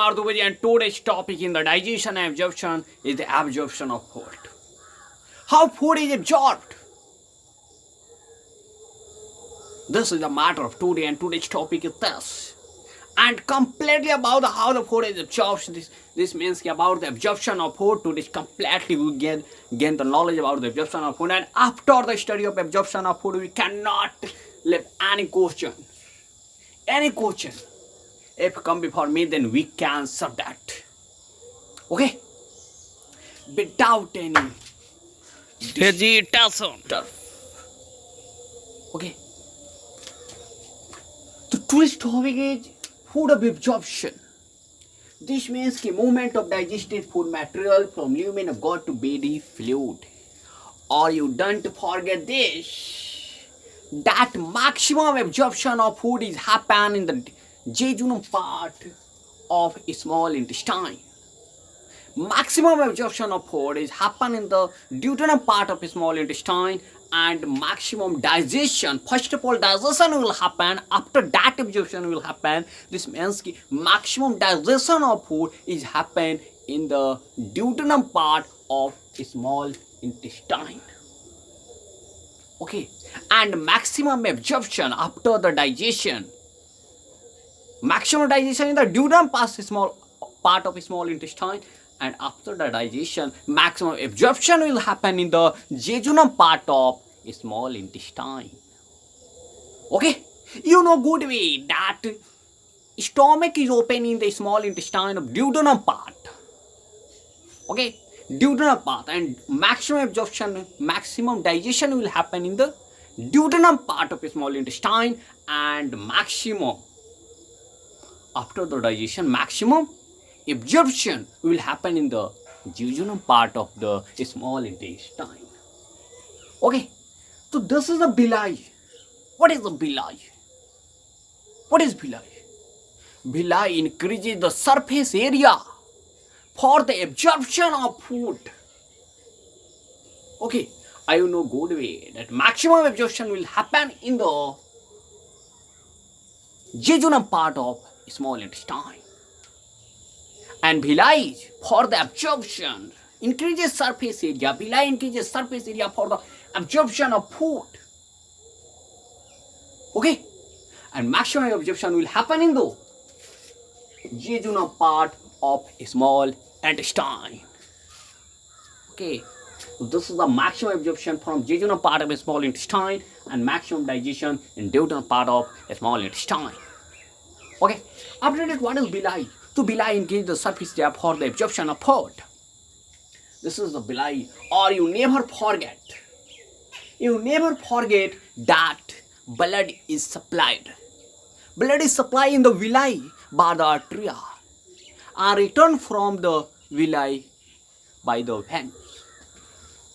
Kumar Dubey, and today's topic in the digestion and absorption is the absorption of food. How food is absorbed? This is the matter of today, and today's topic is this. And completely about how the food is absorbed. This means about the absorption of food. Today completely we gain the knowledge about the absorption of food. And after the study of absorption of food, we cannot leave any question. Any question. If come before me, then we can answer that. Okay? Without any hesitation. Okay? So today's topic is food of absorption. This means the movement of digested food material from lumen of gut to body fluid. Or you don't forget this, that maximum absorption of food is happen in the jejunum part of small intestine. Maximum absorption of food is happen in the duodenum part of small intestine, and maximum digestion, first of all digestion will happen, after that absorption will happen. This means that maximum digestion of food is happen in the duodenum part of small intestine. Okay, and maximum absorption after the digestion, maximum digestion in the duodenum part of small intestine, and after the digestion, maximum absorption will happen in the jejunum part of small intestine. Okay? You know good way that stomach is open in the small intestine of duodenum part. Okay? Duodenum part, and maximum absorption, maximum digestion will happen in the duodenum part of small intestine, and maximum after the digestion, maximum absorption will happen in the jejunum part of the small intestine. Okay, so this is the villi. What is the villi? What is villi? Villi increases the surface area for the absorption of food. Okay, I know good way that maximum absorption will happen in the jejunum part of small intestine. And villi for the absorption increases surface area. Villi increases surface area for the absorption of food. Okay? And maximum absorption will happen in the jejunum part of small intestine. Okay? So this is the maximum absorption from jejunum part of small intestine, and maximum digestion in duodenum part of small intestine. Okay? After that, what is villi? So villi increases the surface area for the absorption of food. This is the villi. Or you never forget. You never forget that blood is supplied. Blood is supplied in the villi by the arteria and return from the villi by the veins.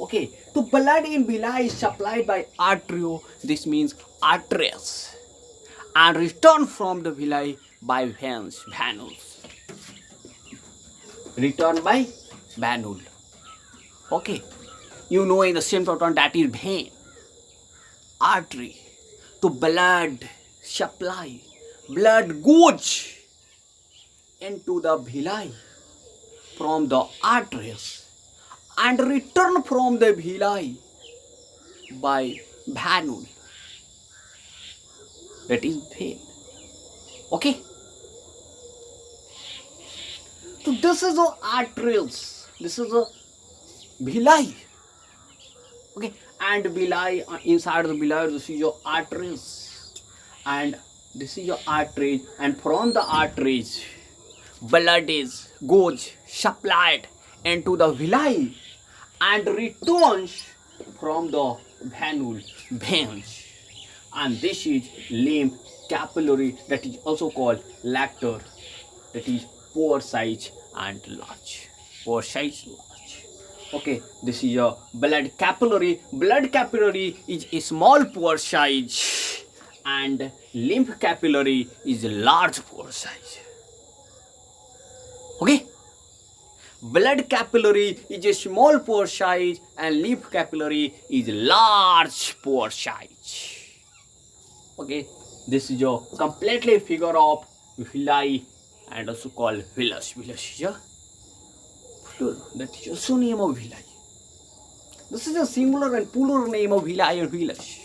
Okay, so blood in villi is supplied by arterio. This means arteries, and return from the villi by veins, venules. Return by venule. Okay, you know in the simple term that is vein, artery. To blood supply, blood goes into the villi from the arteries and return from the villi by venule. That is vein. Okay. So this is the arteries. This is the villi. Okay, and villi, inside the villi, this is your arteries, and this is your arteries, and from the arteries, blood goes supplied into the villi and returns from the veins, and this is lymph capillary, that is also called lacter, that is pore size and large. Pore size large. Okay, this is your blood capillary. Blood capillary is a small pore size, and lymph capillary is a large pore size. Okay, blood capillary is a small pore size, and lymph capillary is large pore size. Okay, this is your completely figure of villi and also called village. Village is a plural. That is also name of village. This is a singular and plural name of village and village.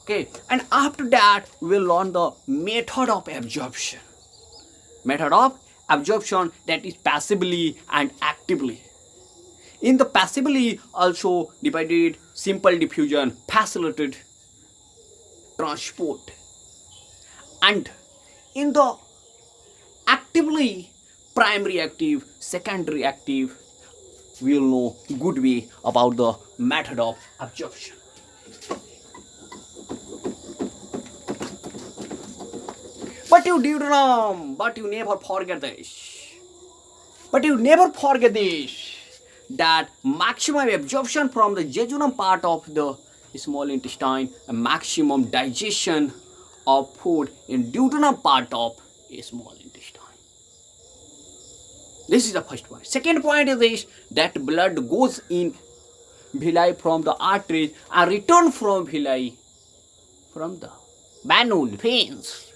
Okay, and after that we'll learn the method of absorption. Method of absorption, that is passively and actively. In the passively also divided simple diffusion, facilitated transport, and in the actively primary active, secondary active, we will know good way about the method of absorption. But you never forget this. That maximum absorption from the jejunum part of the small intestine and maximum digestion of food in duodenum part of a small intestine. This is the first point. Second point is this, that blood goes in villi from the arteries and return from villi from the venule veins.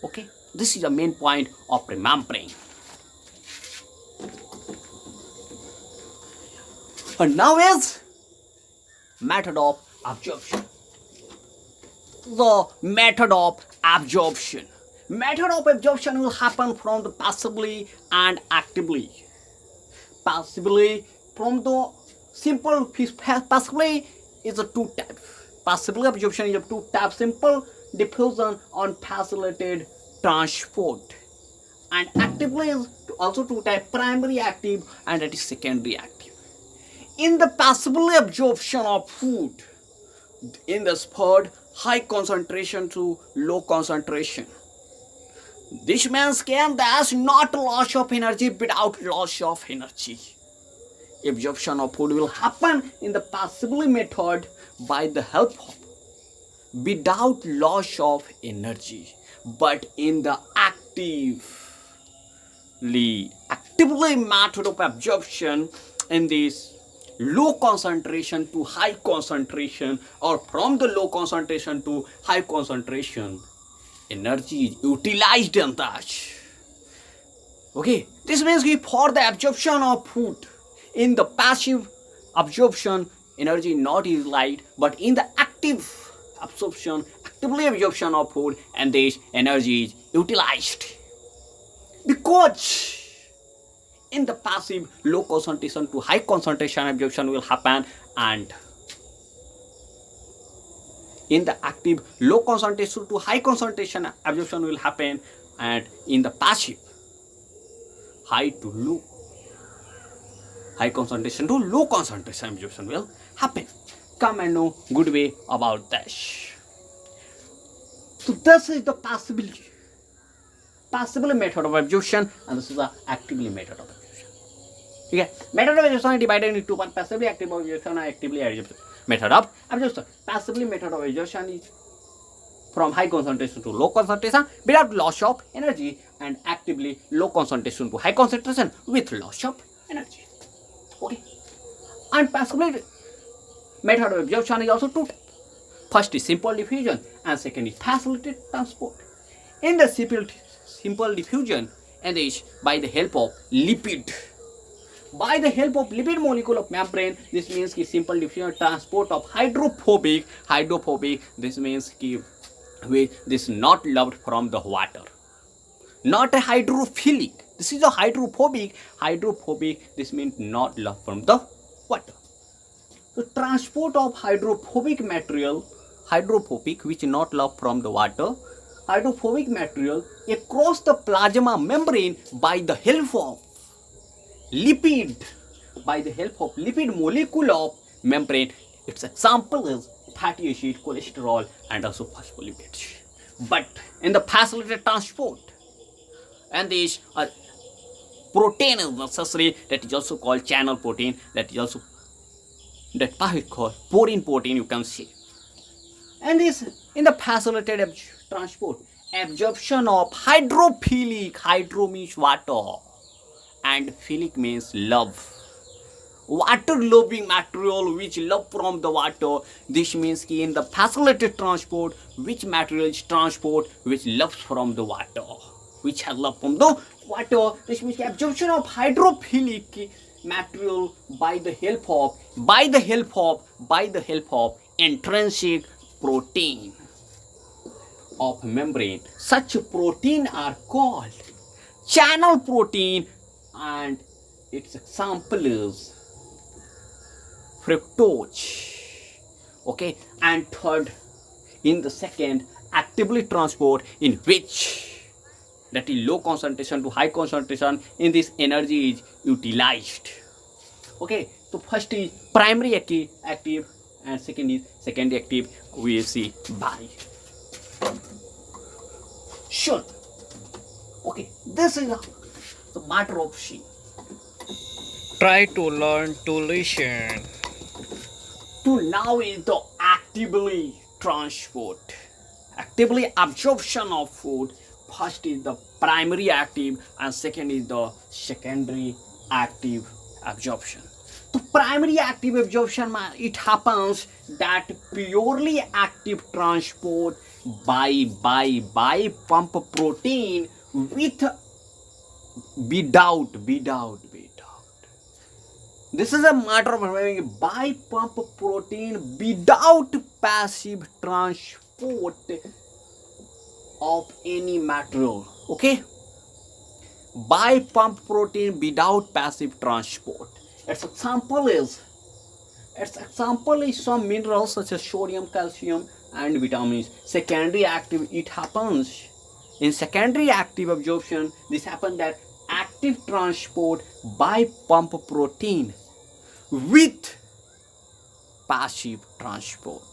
Okay, this is the main point of remembering. And now is method of absorption. The method of absorption. Method of absorption will happen from the passively and actively. Passively from the simple, passively is a two type. Passively absorption is a two type, simple diffusion on facilitated transport, and actively is also two type, primary active and that is secondary active. In the passively absorption of food, in the spurt, high concentration to low concentration. This means there's not loss of energy without loss of energy. Absorption of food will happen in the passively method by the help of without loss of energy, but in the actively method of absorption, in this low concentration to high concentration or from the low concentration to high concentration, energy is utilized in that. Okay, this means for the absorption of food, in the passive absorption, energy not utilized, but in the active absorption, actively absorption of food, and this energy is utilized. Because in the passive low concentration to high concentration absorption will happen, and in the active low concentration to high concentration absorption will happen, and in the passive high concentration to low concentration absorption will happen. Come and know good way about this. So this is the passively method of absorption, and this is the actively method of absorption. Okay, method of absorption is divided into one: passively active absorption and actively absorption. Method of absorption. Passively method of absorption is from high concentration to low concentration without loss of energy, and actively low concentration to high concentration with loss of energy. Okay, and passively method of absorption is also two types. First is simple diffusion and second is facilitated transport. In the simple diffusion, and is by the help of lipid molecule of membrane. This means कि simple diffusion transport of hydrophobic. This means कि this not loved from the water, not a hydrophilic. This is a hydrophobic. This means not loved from the water. So transport of hydrophobic material, which not loved from the water, hydrophobic material across the plasma membrane by the help of lipid molecule of membrane. Its example is fatty acid, cholesterol, and also phospholipids. But in the facilitated transport, and this protein is necessary, that is also called channel protein, that is also that part is called porine protein, you can see. And this in the facilitated transport, absorption of hydrophilic, hydro means water and philic means love, water loving material which love from the water. This means कि in the facilitated transport, which material is transport which loves from the water. which has love from the water. This means absorption of hydrophilic material by the help of intrinsic protein of membrane. Such protein are called channel protein, and its example is fructose. Okay, and third, in the second, actively transport, in which that is low concentration to high concentration, in this energy is utilized. Okay, so first is primary active and second is secondary active. We will see by. Sure. Okay, this is the matter of C. Try to learn to listen. To now is the actively transport, actively absorption of food. First is the primary active and second is the secondary active absorption. The primary active absorption, it happens that purely active transport by pump protein without. This is a matter of having by pump protein without passive transport of any material. Okay, by pump protein without passive transport. Its example is some minerals such as sodium, calcium, and vitamins. Secondary active, it happens in secondary active absorption. This happens that active transport by pump protein with passive transport.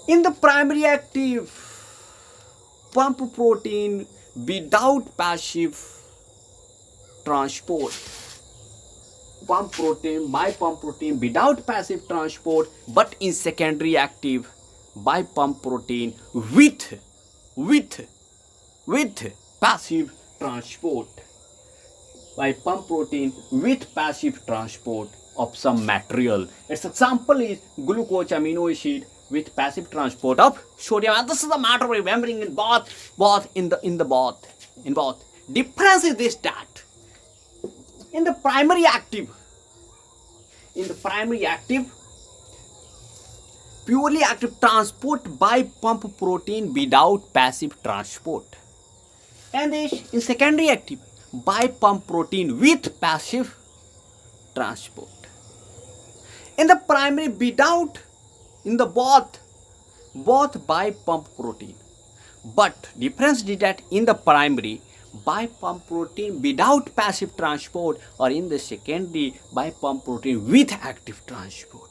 In the primary active, pump protein without passive transport, pump protein without passive transport, but in secondary active, by pump protein with passive transport, by pump protein with passive transport of some material. Its example is glucose amino acid with passive transport of sodium. And this is the matter of remembering in both. Difference is this, that in the primary active, purely active transport by pump protein without passive transport, and this in secondary active by pump protein with passive transport. In the primary without, in the both by pump protein, but difference is that in the primary by pump protein without passive transport, or in the secondary by pump protein with active transport.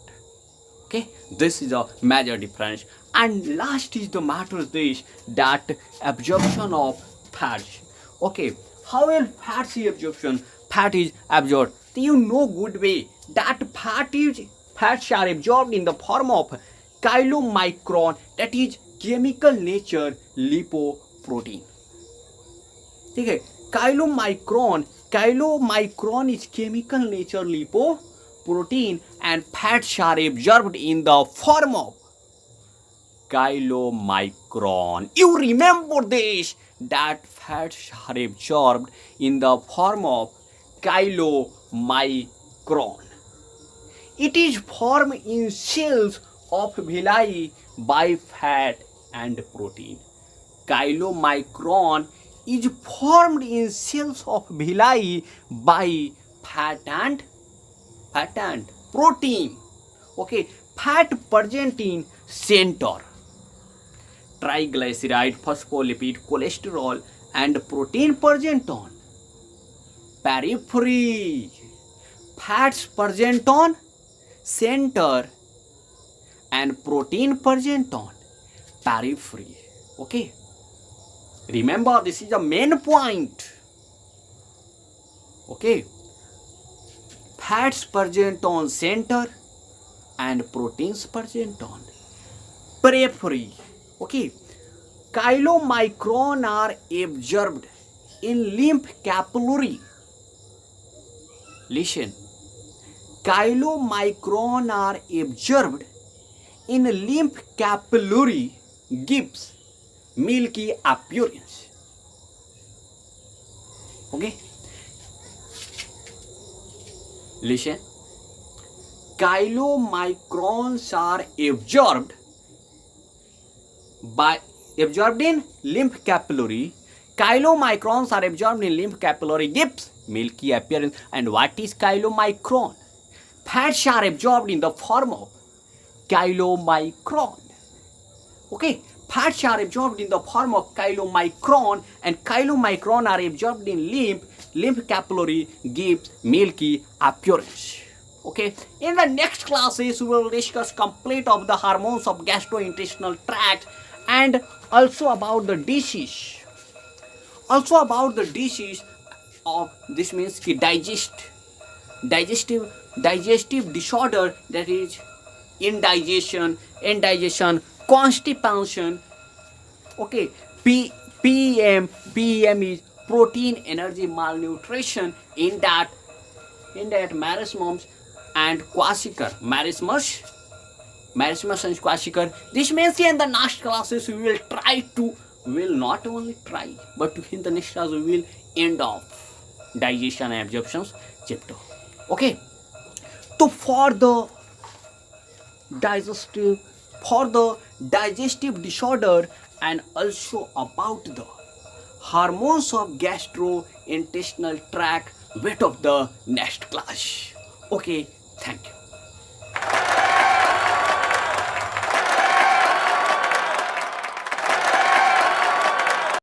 Okay, this is a major difference. And last is the matter is this, that absorption of fats. Okay, how will fats is absorption? Fat is absorbed. You know good way that fats are absorbed in the form of chylomicron, that is chemical nature lipoprotein. Okay, chylomicron is chemical nature lipoprotein, and fats are absorbed in the form of chylomicron. You remember this, that fats are absorbed in the form of chylomicron. It is formed in cells of villi by fat and protein. Chylomicron is formed in cells of villi by fat and protein. Okay, fat present in center, triglyceride, phospholipid, cholesterol, and protein present on periphery. Fats present on center and protein present on periphery. Okay, remember, this is the main point. Okay, fats present on center and proteins present on periphery. Okay, chylomicron are absorbed in lymph capillary. Listen, chylomicron are absorbed in lymph capillary gives milky appearance. Okay, listen. Chylomicrons are absorbed in lymph capillary. Chylomicrons are absorbed in lymph capillary, gives milky appearance. And what is chylomicron? Fats are absorbed in the form of chylomicron. Okay, fats are absorbed in the form of chylomicron, and chylomicron are absorbed in lymph capillary, gives milky appearance. Okay, in the next classes we will discuss complete of the hormones of gastrointestinal tract, and also about the disease of, this means ki digestive disorder, that is indigestion, constipation. Okay, PEM is protein energy malnutrition, in that marasmus and kwashiorkor, marasmus and kwashiorkor. This means in the next classes we will not only try, but in the next class we will end off digestion and absorption chapter. Okay, so for the digestive disorder, and also about the hormones of gastrointestinal tract, wait of the next class. Okay, thank you.